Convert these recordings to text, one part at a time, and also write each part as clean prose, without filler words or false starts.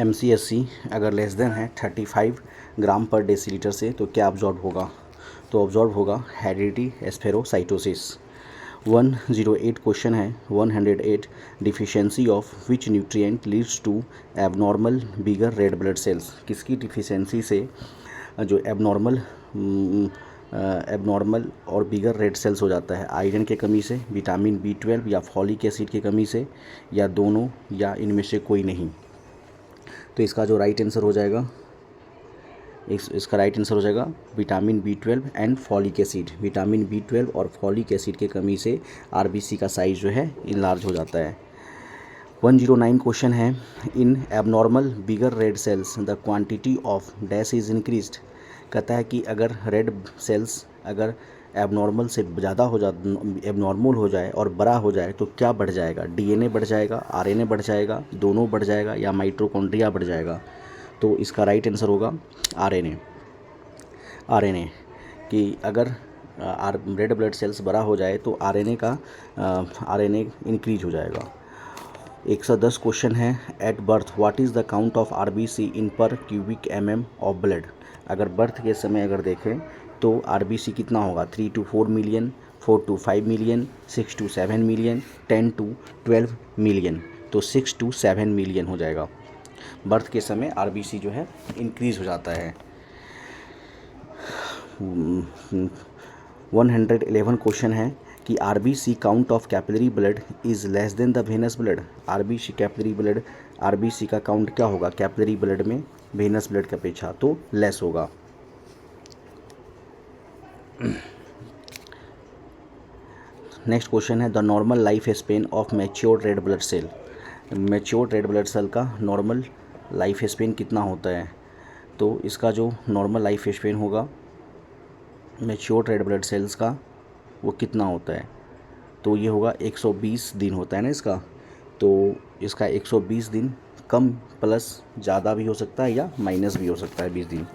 MCSC अगर less than है 35 ग्राम पर डेसीलीटर से तो क्या ऑब्जॉर्ब होगा? तो ऑब्जॉर्ब होगा हेरिडिटी एस्फेरोसाइटोसिस। 108 क्वेश्चन है 108 deficiency of which nutrient leads to abnormal bigger red blood cells. किसकी डिफिशियंसी से जो एबनॉर्मल और बिगर रेड सेल्स हो जाता है? आयरन के कमी से, विटामिन B12 या फॉलिक एसिड की कमी से, या दोनों, या इनमें से कोई नहीं। तो इसका जो राइट आंसर हो जाएगा, इसका राइट आंसर हो जाएगा vitamin B12 and folic acid. Vitamin B12 और फॉलिक एसिड की कमी से आरबीसी का साइज जो है इनलार्ज हो जाता है। 109 क्वेश्चन है in abnormal bigger red cells the quantity of dash is increased. कहता है कि अगर रेड सेल्स अगर एबनॉर्मल से ज़्यादा हो एबनॉर्मल हो जाए और बड़ा हो जाए तो क्या बढ़ जाएगा? DNA बढ़ जाएगा, RNA बढ़ जाएगा, दोनों बढ़ जाएगा, या माइटोकॉन्ड्रिया बढ़ जाएगा? तो इसका राइट आंसर होगा RNA कि अगर रेड ब्लड सेल्स बड़ा हो जाए तो RNA इंक्रीज हो जाएगा। 110 क्वेश्चन है at birth what is the count of RBC इन पर क्यूबिक mm ऑफ ब्लड। अगर बर्थ के समय अगर देखें तो RBC कितना होगा? 3 to 4 million, 4 to 5 million, 6 to 7 million, 10 to 12 million. तो 6 to 7 मिलियन हो जाएगा। बर्थ के समय RBC जो है इंक्रीज हो जाता है। 111 क्वेश्चन है कि RBC count of capillary blood is less than the venous blood. RBC का काउंट क्या होगा कैपिलरी ब्लड में वेनस ब्लड की अपेक्षा? तो लेस होगा। नेक्स्ट क्वेश्चन है the normal life span of matured red blood cell. Matured red blood cell का नॉर्मल लाइफ स्पेन कितना होता है? तो इसका जो नॉर्मल लाइफ स्पेन होगा मैच्योर्ड रेड ब्लड सेल्स का वो कितना होता है? तो ये होगा 120 दिन होता है ना इसका। तो इसका 120 दिन कम प्लस ज़्यादा भी हो सकता है या माइनस भी हो सकता है 20 दिन।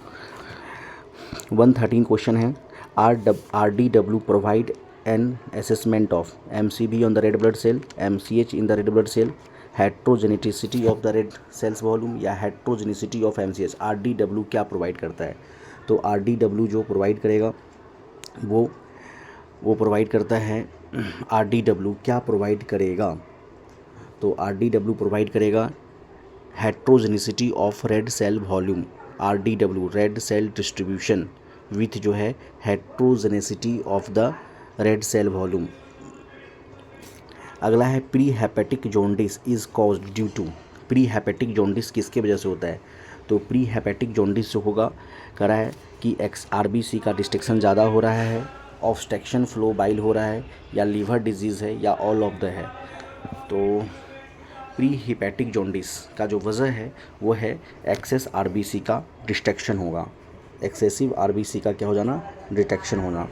113 क्वेश्चन है RDW provide an assessment of MCB on the red blood cell, MCH in the red blood cell, heterogeneity of the red cells volume, या हेट्रोजेनिसिटी ऑफ MCH। RDW क्या प्रोवाइड करता है? तो RDW जो प्रोवाइड करेगा वो provide करता है। RDW क्या प्रोवाइड करेगा? तो RDW प्रोवाइड करेगा heterogeneity of red cell volume. RDW red cell distribution width जो है heterogeneity of the red cell volume. अगला है pre hepatic jaundice is caused due to. Pre hepatic jaundice किसके वजह से होता है? तो प्री हेपेटिक जॉन्डिस जो होगा कह रहा है कि RBC का डिस्ट्रक्शन ज़्यादा हो रहा है, ऑब्स्ट्रक्शन फ्लो बाइल हो रहा है, या लीवर डिजीज़ है, या ऑल ऑफ द है। तो प्री हेपेटिक जॉन्डिस का जो वजह है वो है एक्सेस RBC का डिस्ट्रक्शन होगा। एक्सेसिव RBC का क्या हो जाना? डिस्ट्रक्शन होना।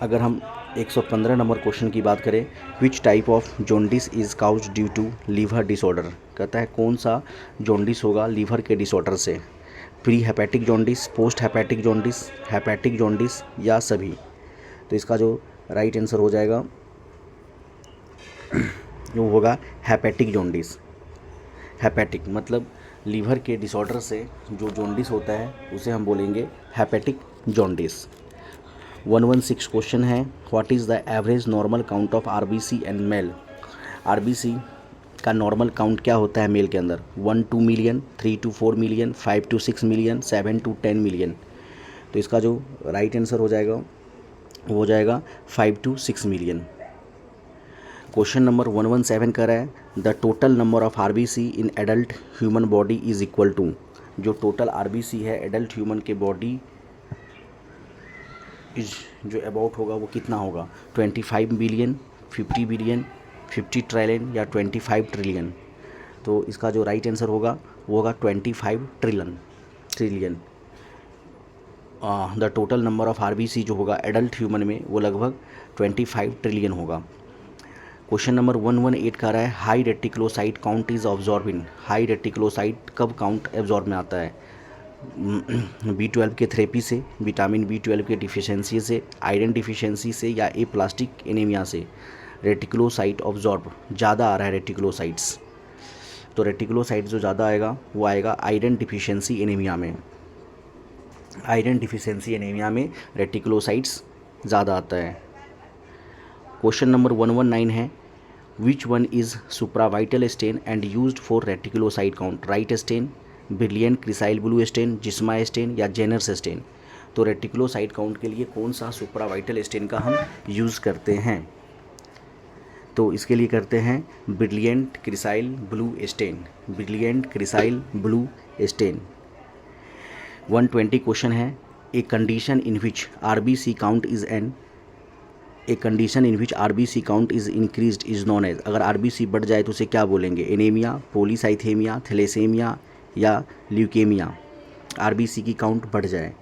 अगर हम 115 नंबर क्वेश्चन की बात करें which type of jaundice is caused due to liver disorder. कहता है कौन सा जॉन्डिस होगा लीवर के डिसऑर्डर से? Pre hepatic jaundice, post hepatic jaundice, hepatic jaundice, या सभी। तो इसका जो राइट आंसर हो जाएगा वो होगा हेपेटिक जॉन्डिस। हेपेटिक मतलब लीवर के डिसऑर्डर से जो जॉन्डिस होता है उसे हम बोलेंगे हेपेटिक जॉन्डिस। 116 क्वेश्चन है what is the average normal count of RBC and male. RBC का नॉर्मल काउंट क्या होता है मेल के अंदर? 1 to million, 3 to 4 million, 5 to 6 million, 7 to 10 million. तो इसका जो राइट आंसर हो जाएगा वो हो जाएगा 5 to 6 मिलियन। क्वेश्चन नंबर 117 कर रहा है the total number of RBC in adult human body is equal to. जो टोटल RBC है एडल्ट ह्यूमन के बॉडी जो अबाउट होगा वो कितना होगा? 25 बिलियन, 50 बिलियन, 50 ट्रिलियन, या 25 ट्रिलियन। तो इसका जो राइट आंसर होगा वो होगा 25 trillion. The total number of RBC जो होगा एडल्ट ह्यूमन में वो लगभग 25 ट्रिलियन होगा। क्वेश्चन नंबर 118 का रहा है high reticulocyte count is absorb in. High reticulocyte कब काउंट एब्जॉर्ब में आता है? B12 के थेरेपी से, विटामिन B12 के डिफिशियंसी से, आयरन डिफिशियंसी से, या प्लास्टिक एनीमिया से। रेटिकुलोसाइट ऑब्जॉर्ब ज़्यादा आ रहा है रेटिकुलोसाइट्स। तो रेटिकुलोसाइट जो ज़्यादा आएगा वो आएगा आयरन डिफिशियंसी एनीमिया में। आयरन डिफिशियंसी एनीमिया में रेटिकुलोसाइट्स ज़्यादा आता है। क्वेश्चन नंबर 119 है, which one is supravital stain and used for reticulocyte count, Wright stain, brilliant cresyl blue stain, Giemsa stain या जेनर्स स्टेन। तो रेटिकुलोसाइट काउंट के लिए कौन सा सुप्रावाइटल स्टेन का हम यूज़ करते हैं? तो इसके लिए करते हैं brilliant cresyl blue stain, brilliant cresyl blue stain. 120 question है, a condition in which RBC count is an, a condition in which RBC count is increased is known as. अगर आरबीसी बढ़ जाए तो उसे क्या बोलेंगे? एनीमिया, पॉलीसाइथेमिया, थैलेसेमिया या ल्यूकेमिया। आरबीसी की काउंट बढ़ जाए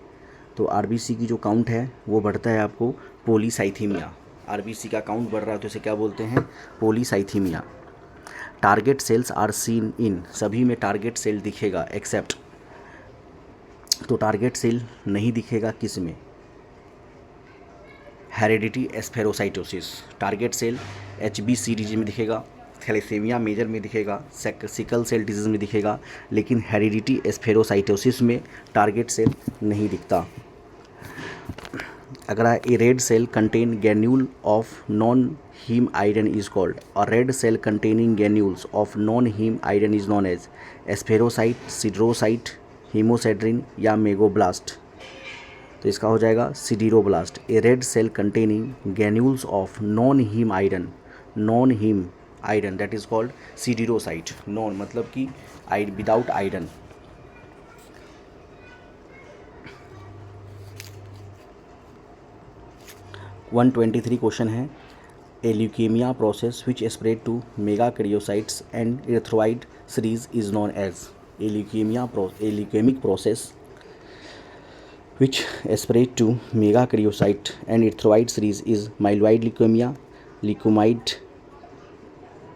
तो आरबीसी की जो काउंट है वो बढ़ता है आपको पॉलीसाइथेमिया। आरबीसी का काउंट बढ़ रहा है तो इसे क्या बोलते हैं? Polycythaemia. Target cells are seen in, सभी में टारगेट सेल दिखेगा एक्सेप्ट, तो टारगेट सेल नहीं दिखेगा किस में? Heredity spherocytosis. Target cell HBCDG में दिखेगा, थैलेसेमिया मेजर में दिखेगा, सिकल सेल डिजीज़ में दिखेगा, लेकिन हेरिडिटी एस्फेरोसाइटोसिस में टारगेट सेल नहीं दिखता। अगर a red cell contain granule of non haem iron is called, और red cell containing granules of non haem iron is known as spherocyte, siderocyte, haemosiderin या megaloblast. तो इसका हो जाएगा sideroblast. A red cell containing granules of non haem iron, non haem iron that is called siderocyte. Non मतलब कि without iron. One 23 question है, a leukaemia process which spread to megakaryocytes and इरेथ्रोइड series is known as. A leukaemic process which spread to megakaryocyte and erythroid series is myeloid leukemia, leukocyte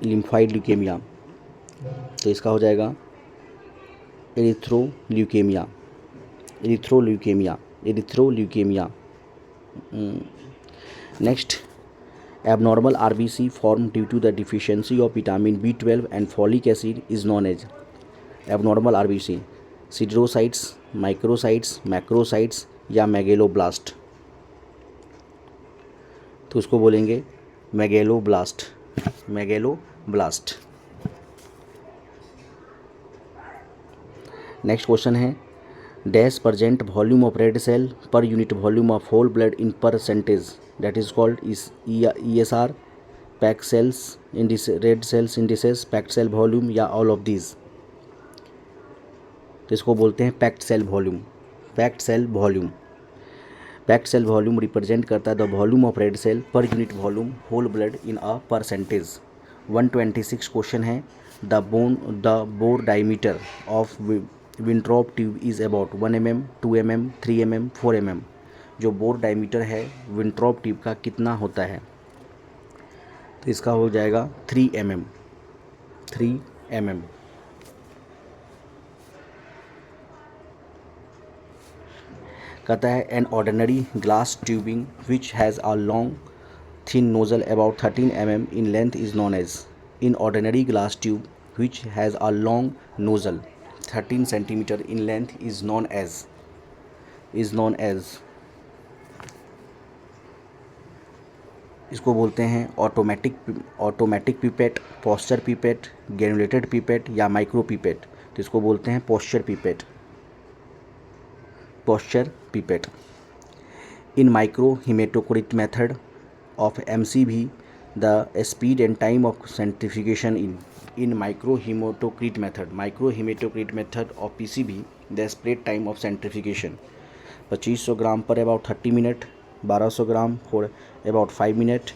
lymphoid leukemia। तो इसका हो जाएगा erythroleukaemia, erythroleukaemia, erythroleukaemia. Next, abnormal RBC formed due to the deficiency of vitamin B12 and folic acid is known as abnormal RBC, siderocytes, microcytes, macrocytes या megaloblast. तो उसको बोलेंगे megaloblast, megaloblast. Next question है, dash percent volume of red cell per unit volume of whole blood in percentage that is called is ESR, packed cells indices, red cells indices, packed cell volume या all of these. तो इसको बोलते हैं packed cell volume, packed cell volume. Packed cell volume represent करता है the volume of red cell per unit volume whole blood in a percentage. 126 question है, the bore diameter of Wintrobe tube is about 1 mm, 2 mm, 3 mm, 4 mm। जो bore diameter है Wintrobe tube का कितना होता है? तो इसका हो जाएगा 3 mm, 3 mm। कहता है an ordinary glass tubing which has a long thin nozzle about 13 mm in length is known as. In ordinary glass tube which has a long nozzle 13 cm in length is known as, इसको बोलते हैं automatic pipette, Pasteur pipette, granulated pipette या micro pipette. तो इसको बोलते हैं Pasteur pipette, Pasteur pipette. In micro haematocrit method of MCV the speed and time of centrifugation in micro haematocrit method of PCB the spread time of centrifugation 2500 gram per about 30 minute, 1200 gram for about 5 minute,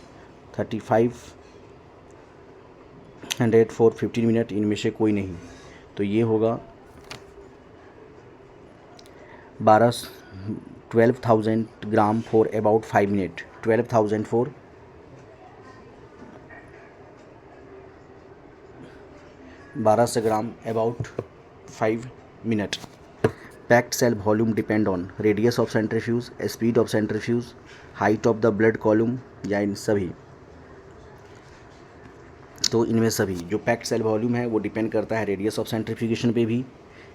3500 for 15 minute, इनमें से कोई नहीं। तो ये होगा 12,000 gram for about 5 minute, 12,000 for 1200 gram about 5 minute. Packed cell volume depend on radius of centrifuge, speed of centrifuge, height of the blood column या इन सभी। तो इनमें सभी जो पैक्ड सेल वॉल्यूम है वो डिपेंड करता है रेडियस ऑफ सेंट्रीफ्यूगेशन पे भी,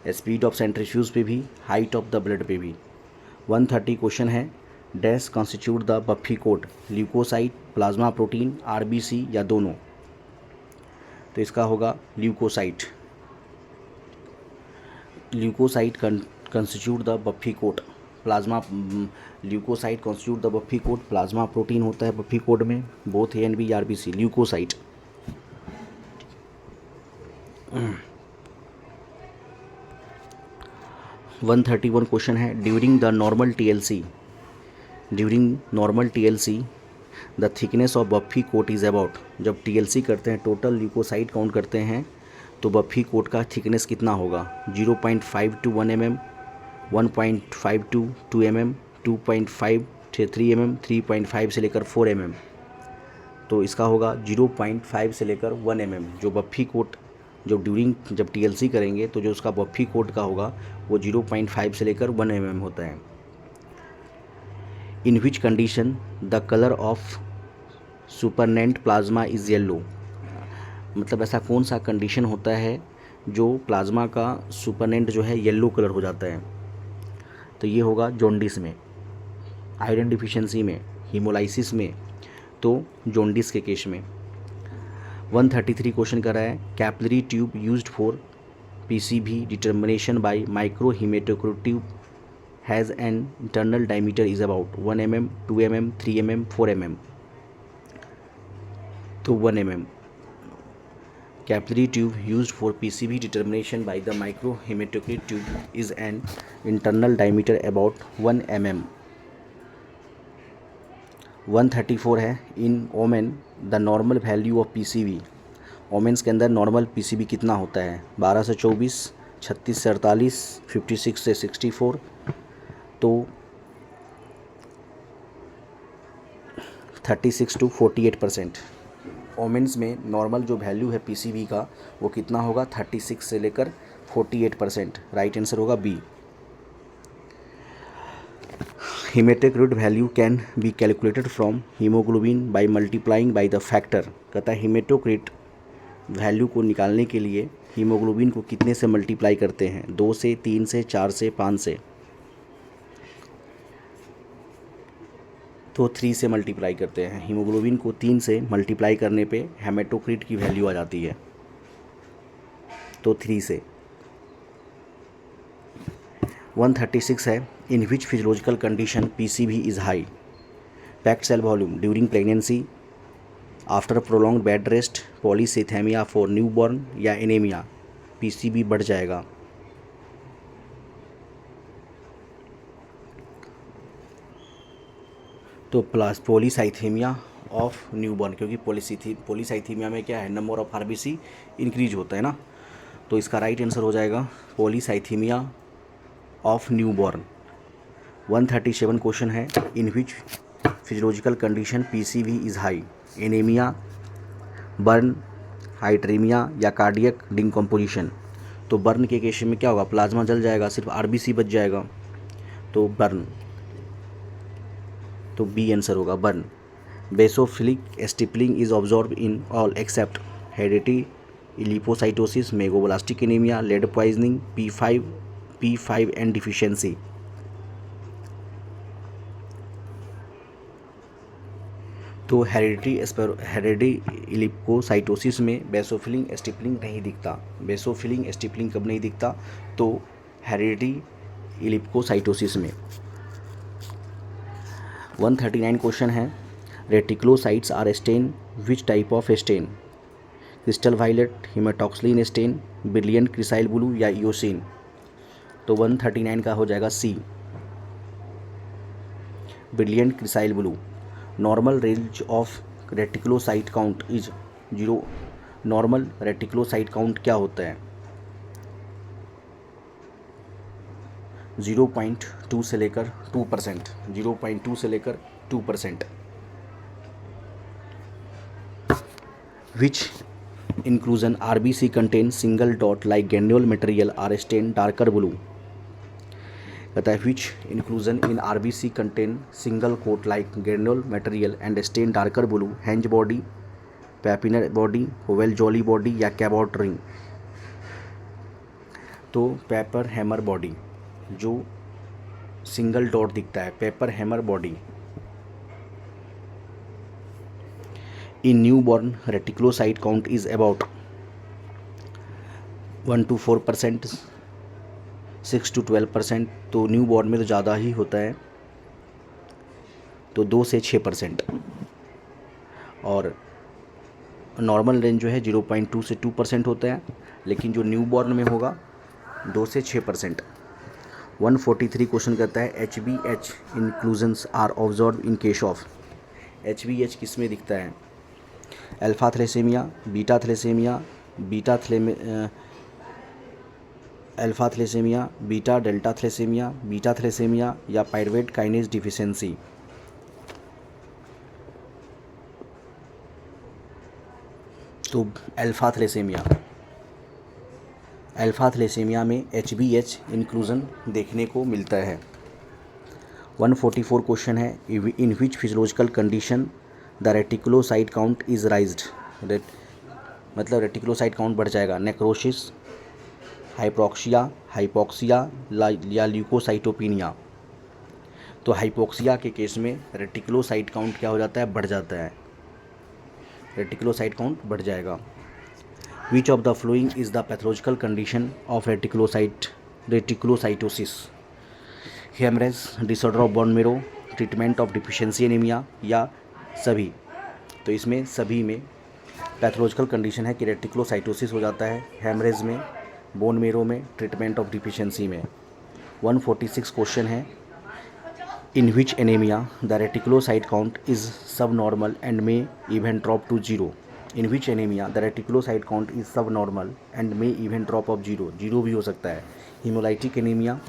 स्पीड ऑफ सेंट्रीफ्यूज पे भी, हाइट ऑफ द ब्लड पे भी। 130 क्वेश्चन है, dash constitute the buffy coat, leucocyte, plasma protein, RBC या दोनों। तो इसका होगा leucocyte. Leucocyte constitute the buffy coat, plasma leucocyte constitute the buffy coat, plasma protein होता है बफी कोट में, both A and B, RBC, leucocyte. 131 question है, during the normal TLC, during normal TLC the thickness of buffy coat is about. जब TLC करते हैं, total leucocyte count करते हैं, तो बफी कोट का थिकनेस कितना होगा? 0.5 to 1 mm, 1.5 to 2 mm, 2.5 से 3 mm, 3.5 से लेकर 4 mm। तो इसका होगा 0.5 से लेकर 1 mm। जो बफी कोट जब टीएलसी करेंगे तो जो उसका बफी कोट का होगा वो 0.5 से लेकर 1 mm होता है। In which condition the colour of supernatant plasma is yellow. मतलब ऐसा कौन सा कंडीशन होता है जो प्लाज्मा का सुपरनेंट जो है येलो कलर हो जाता है? तो ये होगा जॉन्डिस में, आयरन डिफिशिएंसी में, हीमोलाइसिस में, तो जॉन्डिस के केस में। 133 क्वेश्चन कर रहा है, capillary tube used for PCB determination bye micro haematocrit tube has an internal diameter is about 1 mm, 2 mm, 3 mm, 4 mm। तो 1 mm। Capillary tube used for PCB determination by the micro haematocrit tube is an internal diameter about 1 mm। 134 है, in women the normal value of PCB. Womens के अंदर normal PCB कितना होता है? 12 से 24, 36 से 48, 56 से 64। तो 36 to 48%। ओमेंस में नॉर्मल जो वैल्यू है पीसीबी का वो कितना होगा? 36 से लेकर 48%। राइट आंसर होगा B. Haematocrit value can be calculated from haemoglobin by multiplying by the factor. कहता है हेमेटोक्रिट वैल्यू को निकालने के लिए हीमोग्लोबिन को कितने से मल्टीप्लाई करते हैं? 2 से, 3 से, 4 से, 5 से। तो 3 से मल्टीप्लाई करते हैं। हीमोग्लोबिन को 3 से मल्टीप्लाई करने पे हेमेटोक्रिट की वैल्यू आ जाती है, तो 3 से। 136 है, in which physiological condition PCB is high. Packed cell volume during pregnancy, after prolong bed rest, polycythaemia for newborn या एनीमिया, पीसीबी बढ़ जाएगा। तो प्लस पॉलीसाइथेमिया ऑफ न्यूबॉर्न, क्योंकि पॉलीसाइथेमिया में क्या है? नंबर ऑफ आरबीसी इंक्रीज होता है ना। तो इसका राइट आंसर हो जाएगा पॉलीसाइथेमिया ऑफ न्यूबॉर्न। 137 क्वेश्चन है, in which physiological condition PCB is high. Anaemia, burn, hydraemia या कार्डियक डिकम्पोजिशन। तो बर्न के केस में क्या होगा? प्लाज्मा जल जाएगा, सिर्फ आरबीसी बच जाएगा, तो बर्न। तो बी आंसर होगा burn. Basophilic stippling is observe in all except heredity, lipocytosis, megaloblastic anaemia, lead poisoning, P5N deficiency. तो हेरेडिटी लिपोसाइटोसिस में बेसोफिलिंग स्टिपलिंग नहीं दिखता। बेसोफिलिंग स्टिपलिंग कब नहीं दिखता? तो हेरेडिटी लिपोसाइटोसिस में। 139 क्वेश्चन है, reticulocytes are stain, which type of stain? Crystal violet, haematoxylin stain, brilliant cresyl blue या इयोसिन। तो 139 का हो जाएगा C, brilliant cresyl blue. Normal range of reticulocyte count is 0। Normal reticulocyte count क्या होता है? 0.2 से लेकर 2%। 0.2 से लेकर 2%। Which inclusion RBC contain single dot like granule material are stain darker blue. कहता है which inclusion in RBC contain single coat like granule material and stain darker blue, Heinz body, Pappenheimer body, Howell Jolly body या Cabot ring. तो Pappenheimer body, जो single dot दिखता है, Pappenheimer body. In newborn reticulocyte count is about 1 to 4%, 6 to 12%। तो new born में तो ज़्यादा ही होता है, तो 2 से 6%। और नॉर्मल रेंज जो है 0.2 से 2% होता है, लेकिन जो न्यू बॉर्न में होगा 2 से 6%। 143 क्वेश्चन करता है HBH inclusions are observe in case of. HBH किस में दिखता है? Alpha thalassaemia, beta thalassaemia, alpha thalassaemia, beta delta thalassaemia, beta thalassaemia या पायरुवेट काइनेज डिफिशियंसी। तो अल्फा थैलेसीमिया में HBH इंक्लूजन देखने को मिलता है। 144 क्वेश्चन है in which physiological condition the reticulocyte count is raised. मतलब रेटिकुलोसाइट काउंट बढ़ जाएगा। नेक्रोसिस, हाइपोक्सिया या ल्यूकोसाइटोपिनिया। तो हाइपोक्सिया के केस में रेटिकुलोसाइट काउंट क्या हो जाता है? बढ़ जाता है, रेटिकुलोसाइट काउंट बढ़ जाएगा। Which of the following is the pathological condition of reticulocytosis? Haemorrhage, disorder of bone marrow, treatment of deficiency anaemia या सभी। तो इसमें सभी में पैथोलॉजिकल कंडीशन है कि रेटिकुलोसाइटोसिस हो जाता है, हेमरेज में, बोन मेरो में, ट्रीटमेंट ऑफ डिफिशियंसी में। 146 क्वेश्चन है in which anaemia the reticulocyte count is sub normal and may even drop to 0। In which anaemia the reticulocyte count is sub normal and may even drop of 0। 0 भी हो सकता है। Haemolytic anaemia,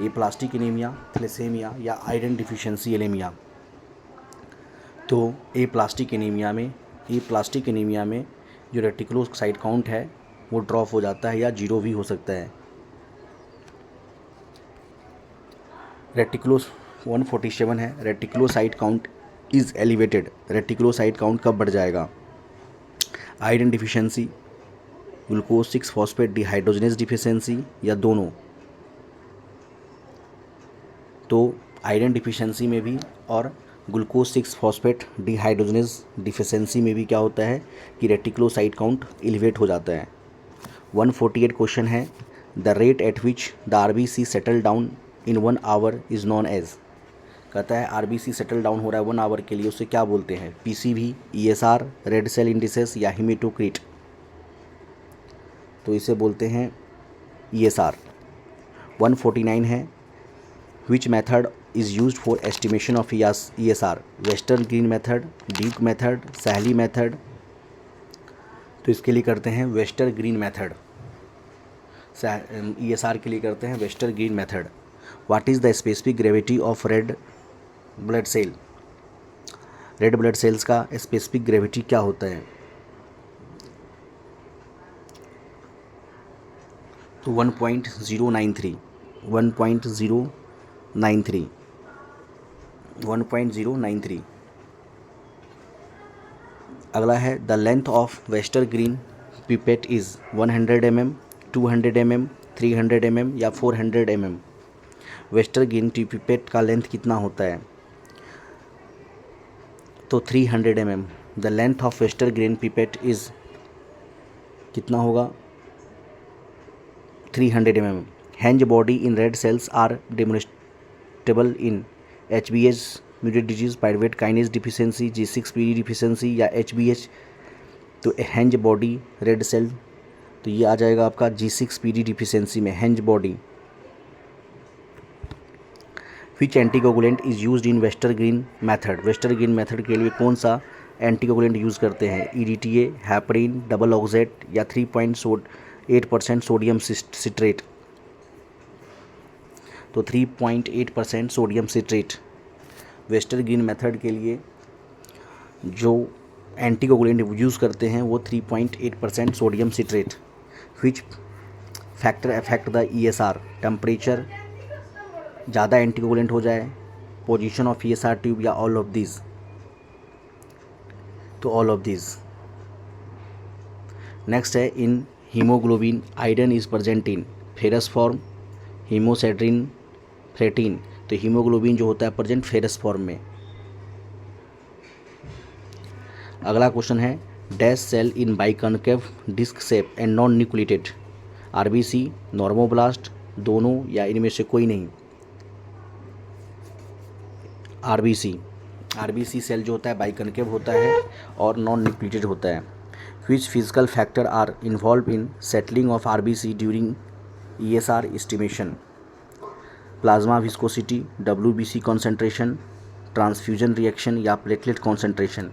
aplastic anaemia, thalassaemia या iron deficiency anaemia. तो aplastic anaemia में जो reticulocyte count है वो ड्रॉप हो जाता है या 0 भी हो सकता है। 147 है reticulocyte count is elevated. Reticulocyte count कब बढ़ जाएगा? Iron deficiency, glucose 6 phosphate dehydrogenase deficiency या दोनों। तो आयरन डिफिशियंसी में भी और ग्लूकोज 6 फॉस्फेट डिहाइड्रोजनेज डिफिशियंसी में भी क्या होता है कि रेटिकुलोसाइट काउंट एलिवेट हो जाता है। 148 क्वेश्चन है the rate at which the RBC settle down in 1 hour is known as. कहता है RBC सेटल डाउन हो रहा है 1 आवर के लिए, उसे क्या बोलते हैं? PCV, ESR, red cell indices या हेमेटोक्रिट। तो इसे बोलते हैं ESR। 149 है which method is used for estimation of ESR। Westergren method, Duke method, Sahli method. तो इसके लिए करते हैं वेस्टर्न ग्रीन मेथड। ESR के लिए करते हैं Westergren method. What is the specific gravity of red blood cell. Red blood cells का स्पेसिफिक ग्रेविटी क्या होता है? तो 1.093। 1.093। अगला है the length of Westergren pipette is 100 mm, 200 mm, 300 mm या 400 mm। वेस्टर्न ग्रीन पिपेट का length कितना होता है? तो 300 mm। The length of Westergren pipette is कितना होगा? 300 mm। Heinz body in red cells are demonstrable in HBH muted disease, pyruvate kinase deficiency, G6PD deficiency या HBH। तो Heinz body red cell, तो ये आ जाएगा आपका G6PD डिफिशियंसी में Heinz body. Which anticoagulant is used in Westergren method. Westergren method के लिए कौन सा एंटीकोगुलेंट यूज़ करते हैं? EDTA, हैपरिन, डबल ऑक्जेट या 3.8% सोडियम सिट्रेट। तो 3.8% sodium citrate. Westergren method के लिए जो एंटीकोगुलेंट यूज़ करते हैं वो 3.8% sodium citrate. Which factor affect the ESR। Temperature, ज़्यादा एंटीकोगुलेंट हो जाए, पोजीशन ऑफ ESR ट्यूब या ऑल ऑफ दिस। तो ऑल ऑफ दिस। नेक्स्ट है in haemoglobin iron is present in ferrous form, haemosiderin, ferritin. तो हीमोग्लोबिन जो होता है प्रेजेंट फेरस फॉर्म में। अगला क्वेश्चन है dash cell in biconcave disc shape and non nucleated, RBC, normoblast, दोनों या इनमें से कोई नहीं। आरबीसी सेल जो होता है बाइकॉन्केव होता है और नॉन न्यूक्लिएटेड होता है। Which physical factor are involve in settling of RBC during ESR estimation, plasma viscosity, WBC concentration, transfusion reaction या platelet concentration.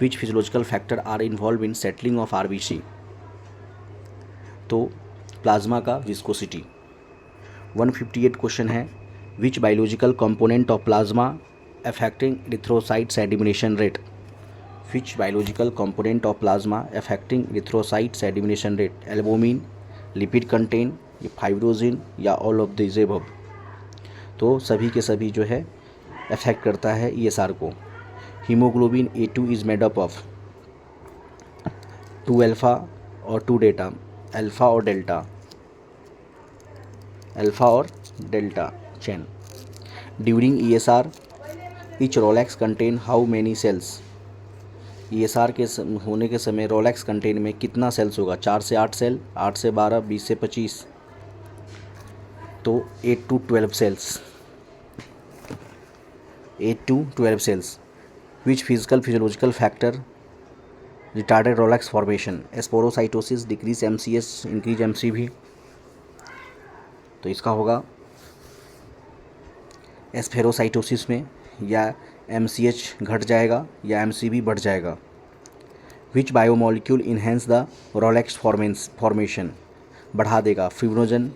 Which physiological factor are involve in settling of RBC, तो plasma का viscosity. 158 question है which biological component of plasma affecting erythrocyte sedimentation rate, which biological component of plasma affecting erythrocyte sedimentation rate, albumin, lipid content, fibrinogen या all of this above. तो सभी के सभी जो है अफेक्ट करता है ईएसआर को। Haemoglobin A2 is made up of 2 alpha और 2 डेटा, अल्फा और delta chain. During ESR etch Rolex contain how many cells, ESR के होने के समय रोलेक्स कंटेन में कितना सेल्स होगा, 4 से 8 सेल, 8 से 12, 20 से 25, तो 8 to 12 cells, 8 to 12 cells. Which physiological factor retarded rouleaux formation, spherocytosis, decrease MCS, increase MCV. तो इसका होगा एस्फेरोसाइटोसिस में या एमसीएच घट जाएगा या एमसीवी बढ़ जाएगा। Which biomolecule enhance the rouleaux formation, बढ़ा देगा, फिब्रोजन,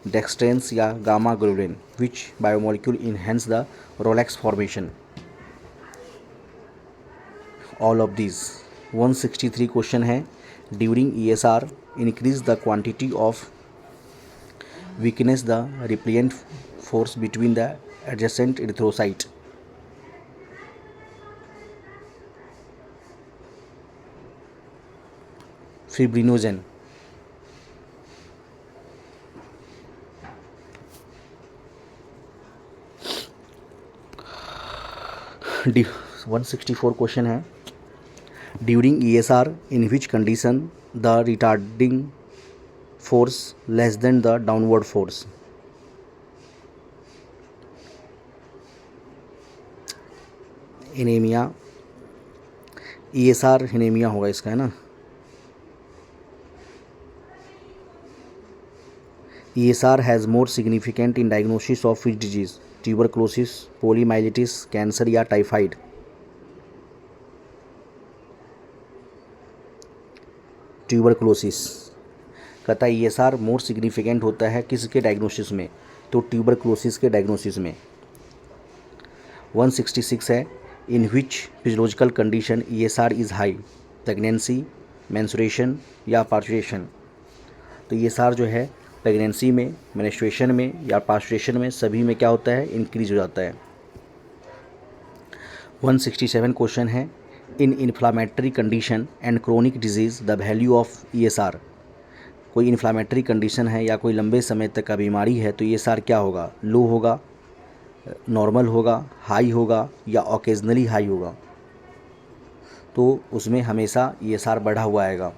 डेक्सट्रेंस या gamma globulin. Which biomolecule enhance the rouleaux formation, all of this. 163 question है during ESR increase the quantity of weakness the repellent force between the adjacent erythrocyte, fibrinogen. 164 question है during ESR in which condition the retarding force less than the downward force, anaemia, ESR anaemia होगा इसका, है ना। ESR has more significant in diagnosis of which disease, tuberculosis, poliomyelitis, cancer या typhoid. Tuberculosis कहता है ESR more significant होता है किसके डायग्नोसिस में, तो ट्यूबरक्लोसिस के डायग्नोसिस में। 166 है in which physiological condition ESR is high, pregnancy, menstruation या पार्चुरेशन। तो ईएसआर जो है प्रेगनेंसी में, मेंस्ट्रुएशन में या पार्चुरेशन में, सभी में क्या होता है, इंक्रीज हो जाता है। 167 क्वेश्चन है in inflammatory condition and chronic disease the value of ESR, कोई इन्फ्लामेटरी कंडीशन है या कोई लंबे समय तक का बीमारी है तो ईएसआर क्या होगा, लो होगा, नॉर्मल होगा, हाई होगा या ओकेजनली हाई होगा। तो उसमें हमेशा ईएसआर बढ़ा हुआ आएगा।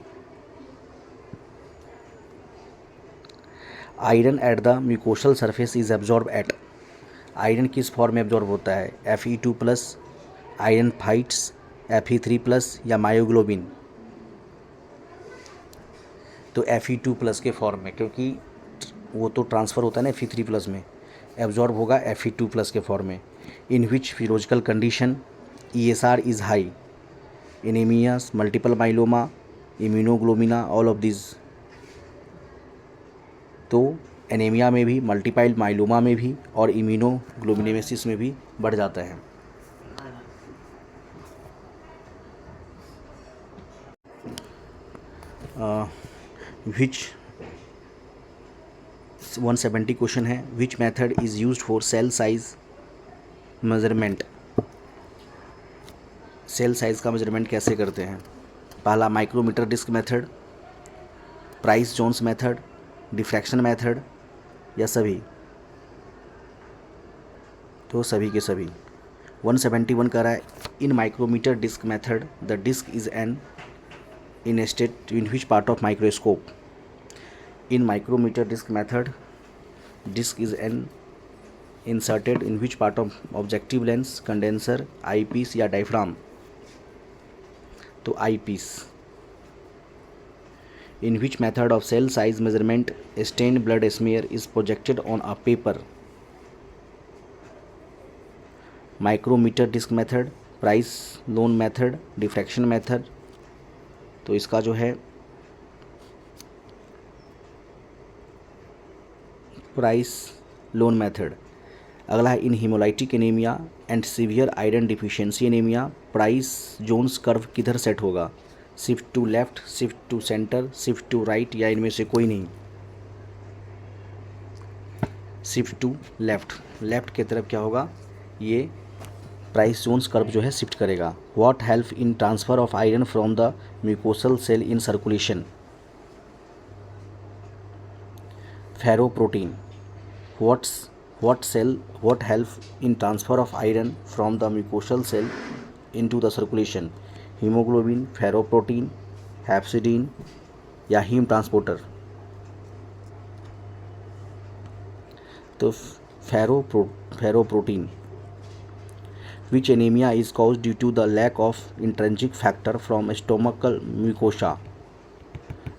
Iron at the mucosal surface is absorb at, iron किस फॉर्म में एब्जॉर्ब होता है, Fe2+, आयरन फाइट्स, Fe3+ या मायोग्लोबिन। तो Fe2+ के फॉर्म में, क्योंकि वो तो ट्रांसफ़र होता है ना Fe3+ में, एब्जॉर्ब होगा Fe2+ के फॉर्म में। In which physiological condition ESR is high, anaemias, multiple myeloma, immunoglobulin, all of this. तो एनीमिया में भी, मल्टीपल माइलोमा में भी और इम्यूनोग्लोबिनेसिस में भी बढ़ जाता है। विच 170 क्वेश्चन है which method is used for cell size measurement, cell size का मेजरमेंट कैसे करते हैं। पहला micrometer disc method, Price Jones method, diffraction method या सभी? तो सभी के सभी। 171 कह रहा है in micrometer disc method the disc is an in state in which part of microscope? In micrometer disc method disc is an inserted in which part of objective lens, condenser, eyepiece या diaphragm? तो eyepiece. In which method of cell size measurement stained blood smear is projected on a paper? Micrometer disc method, price loan method, diffraction method। तो इसका जो है price loan method. अगला है इन haemolytic anaemia and severe iron deficiency anaemia Price Jones curve किधर set होगा? Shift to left, shift to centre, shift to right या इनमें से कोई नहीं? Shift to left. लेफ्ट की तरफ क्या होगा? ये प्राइस जोन्स कर्व जो है शिफ्ट करेगा। What help in transfer of iron from the mucosal cell in circulation? Ferroportin. what help in transfer of iron from the mucosal cell into the circulation? Haemoglobin, ferroportin, hepcidin या haem transporter? तो ferroportin. Which anaemia is caused due to the lack of intrinsic factor from stomachal mucosa?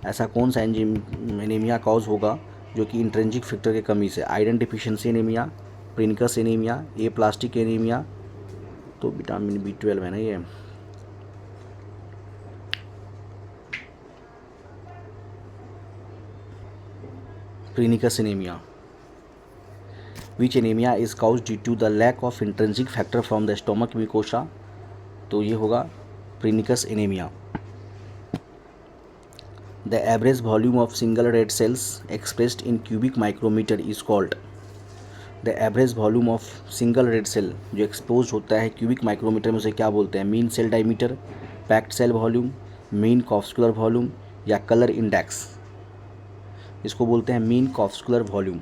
ऐसा कौन सा anaemia cause होगा जो कि intrinsic factor की कमी से? Iron deficiency anaemia, pernicious anaemia, aplastic anaemia. तो विटामिन B12 है ना ये। Pernicious anaemia. Which anaemia is caused due to the lack of intrinsic factor from the stomach mucosa? तो ये होगा pernicious anaemia. The average volume of single red cells expressed in cubic micrometer is called? The average volume of single red cell जो expose होता है cubic micrometer में उसे क्या बोलते हैं? Mean cell diameter, packed cell volume, mean corpuscular volume या colour index? इसको बोलते हैं mean corpuscular volume.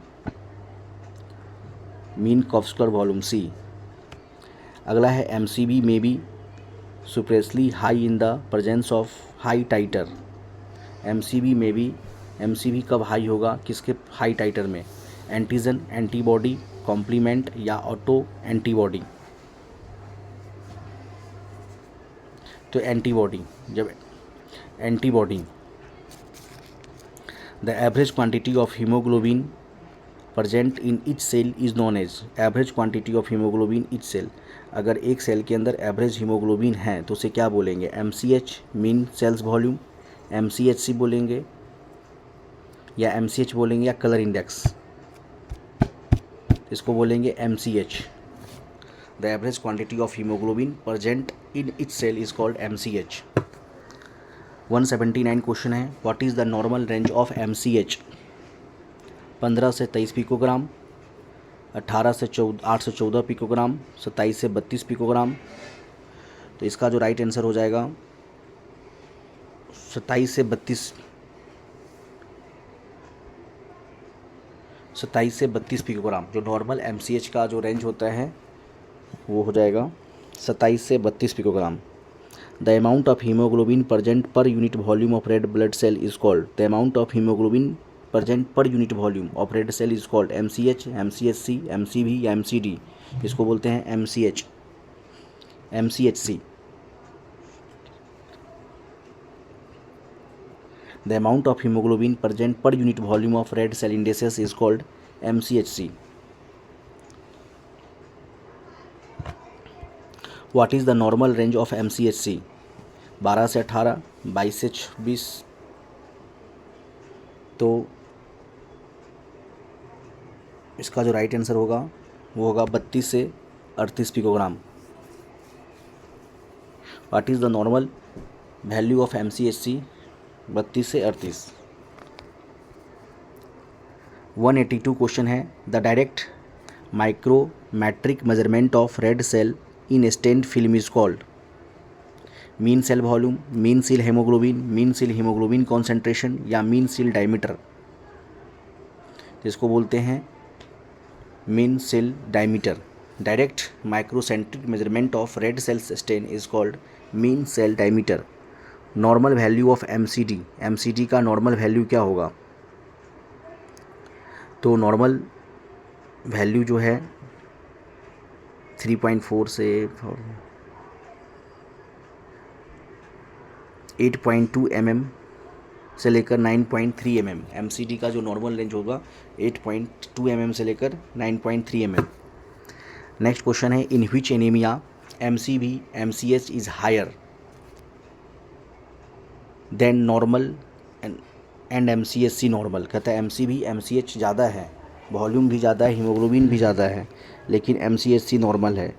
Mean corpuscular volume C. अगला है MCV में be spuriously high in the presence of high titre. MCV कब हाई होगा? किसके हाई टाइटर में? एंटीजन, एंटीबॉडी, कॉम्प्लीमेंट या ऑटो एंटीबॉडी? तो एंटीबॉडी। जब antibody. The average quantity of haemoglobin present in each cell is known as? Average quantity of haemoglobin each cell. अगर एक cell के अंदर एवरेज हीमोग्लोबिन है तो उसे क्या बोलेंगे? MCH mean cells volume, MCHC बोलेंगे या MCH बोलेंगे या कलर इंडेक्स? इसको बोलेंगे MCH। The average quantity of haemoglobin present in each cell is called MCH। 179 question है what is the normal range of MCH? 15 से 23 पिकोग्राम, 18 से 8 से 14 पिकोग्राम, 27 से 32 पिकोग्राम। तो इसका जो राइट आंसर हो जाएगा 27 से 32 पिकोग्राम। जो नॉर्मल MCH का जो रेंज होता है वो हो जाएगा 27 से 32 picogram. The amount of haemoglobin present per unit volume of red blood cell is called? The amount of haemoglobin present per unit volume of red cell is called MCH, MCHC, MCV या MCD? इसको बोलते हैं MCH, MCHC। The amount of haemoglobin present per unit volume of red cell indexes is called MCHC। What is the normal range of MCHC? 12 से 18, 22 से 26। तो इसका जो right answer होगा वो होगा 32 से 38 picogram. What is the normal value of MCHC? 32 से 38। 182 क्वेश्चन है the direct micrometric measurement of red cell in stained film is called? Mean cell volume, mean cell haemoglobin, mean cell haemoglobin concentration या mean cell diameter, जिसको बोलते हैं mean cell diameter. Direct micrometric measurement of red cells stain is called mean cell diameter. Normal value of MCD, MCD का normal value क्या होगा? तो normal value जो है 3.4 से 8.2 mm से लेकर 9.3 mm, एमसीडी का जो नॉर्मल रेंज होगा 8.2 mm से लेकर 9.3 mm। नेक्स्ट क्वेश्चन है, in which anaemia MCV MCH is higher than normal and MCHC normal. कहता है एमसीवी एमसीएच ज़्यादा है, वॉल्यूम भी ज़्यादा है, हीमोग्लोबिन भी ज़्यादा है, लेकिन एमसीएचसी नॉर्मल है।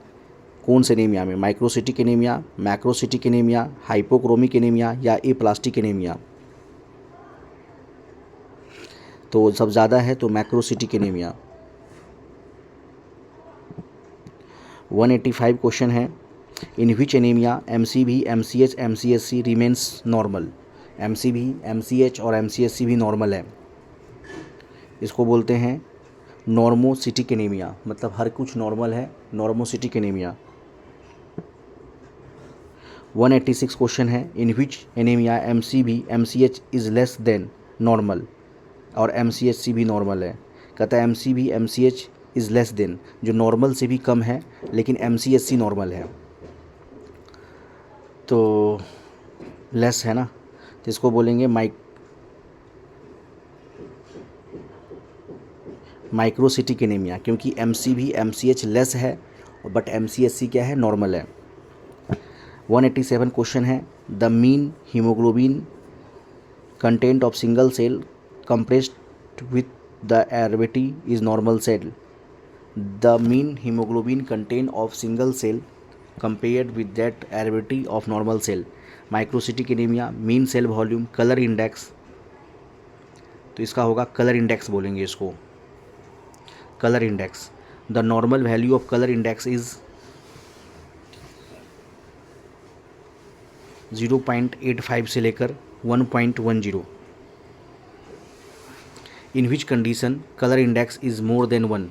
कौन से एनीमिया में? Microcytic anaemia, macrocytic anaemia, hypochromic anaemia या एप्लास्टिक एनीमिया। तो सब ज़्यादा है तो मैक्रोसिटिक एनीमिया। 185 क्वेश्चन है, in which anaemia MCV MCH MCHC remains normal. MCV MCH और एमसीएचसी भी नॉर्मल है, इसको बोलते हैं नॉर्मोसिटिक एनीमिया, मतलब हर कुछ नॉर्मल है, नॉर्मोसिटिक एनीमिया। 186 क्वेश्चन है, in which anaemia MCV MCH is less than normal और एमसीएचसी भी नॉर्मल है। कहता है MCV MCH is less than, जो नॉर्मल से भी कम है, लेकिन एमसीएचसी नॉर्मल है, तो लेस है ना, तो इसको बोलेंगे माइक्रोसिटिक एनीमिया, क्योंकि एमसीवी एमसीएच लेस है बट एमसीएचसी क्या है? नॉर्मल है। 187 क्वेश्चन है, the mean haemoglobin content of single cell compressed with the एरबिटी is normal cell. The mean haemoglobin content of single cell compared with that एरबिटी of normal cell. Microcytic anaemia, mean cell volume, colour index, तो इसका होगा colour index बोलेंगे इसको, colour index. The normal value of colour index is 0.85 से लेकर 1.10। In which condition colour index is more than 1,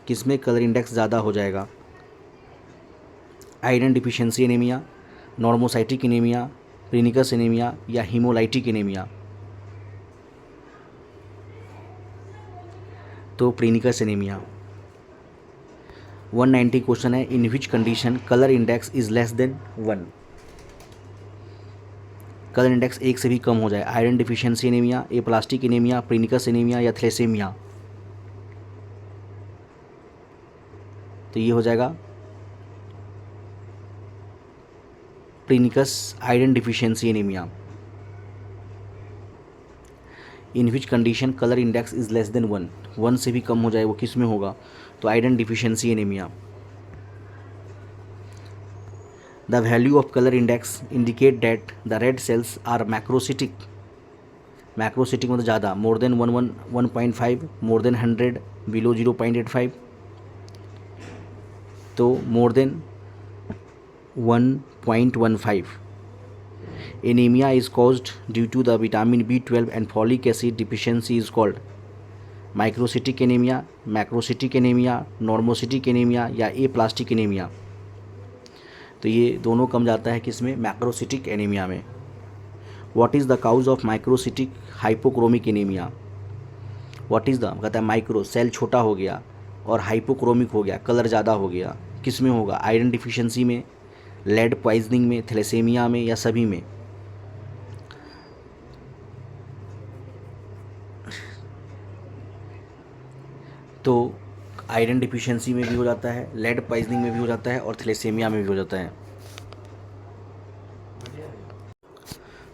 किसमें colour index ज़्यादा हो जाएगा? Iron deficiency anaemia, normocytic anaemia, pernicious anaemia या हीमोलाइटिक एनीमिया। तो प्रीनिकस एनीमिया। 190 क्वेश्चन है, in which condition colour index is less than 1, colour index 1 से भी कम हो जाए। Iron deficiency anaemia, aplastic anaemia, pernicious anaemia या थैलेसेमिया। तो ये हो जाएगा pernicious iron deficiency anaemia. In which condition colour index is less than 1, 1 से भी कम हो जाए, वो किस में होगा? तो iron deficiency anaemia. The value of colour index indicate that the red cells are macrocytic, macrocytic मतलब ज़्यादा, more than 1.5, more than 100, below 0.85, तो more than 1.15। Anaemia is caused due to the vitamin B12 and folic acid deficiency is called microcytic anaemia, macrocytic anaemia, normocytic anaemia या aplastic anaemia. तो ये दोनों कम जाता है किसमें? मैक्रोसिटिक एनीमिया में। What is the cows of microcytic hypochromic anaemia? What is the, कहता है माइक्रो सेल छोटा हो गया और हाइपोक्रोमिक हो गया, कलर ज़्यादा हो गया, किस में होगा? आयरन डिफिशियंसी में, लेड पॉइजनिंग में, थैलेसेमिया में या सभी में? तो आयरन डिफिशियंसी में भी हो जाता है, लेड पॉइजनिंग में भी हो जाता है और थैलेसेमिया में भी हो जाता है।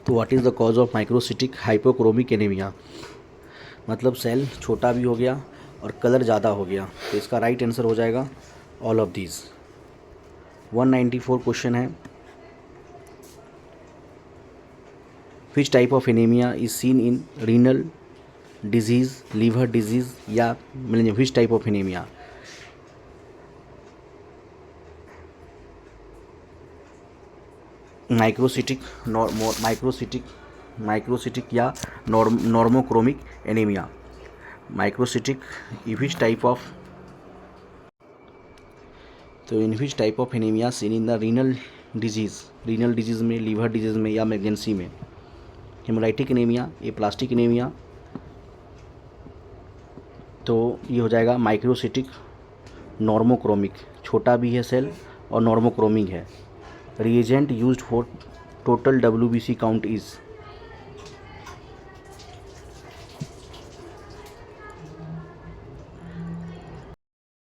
तो what is the cause of microcytic hypochromic anaemia? मतलब सेल छोटा भी हो गया और कलर ज़्यादा हो गया, तो इसका राइट आंसर हो जाएगा ऑल ऑफ दीज। 194 क्वेश्चन है, which type of anaemia is seen in renal disease, liver disease या which type of anaemia? Microcytic या normochromic anaemia. Microcytic in which type of anaemia seen in the renal disease में, liver disease में या मैगनेंसी में। हेमोराइटिक anaemia, aplastic anaemia, तो ये हो जाएगा माइक्रोसिटिक नॉर्मोक्रोमिक, छोटा भी है सेल और नॉर्मोक्रोमिक है। Reagent used for total WBC count is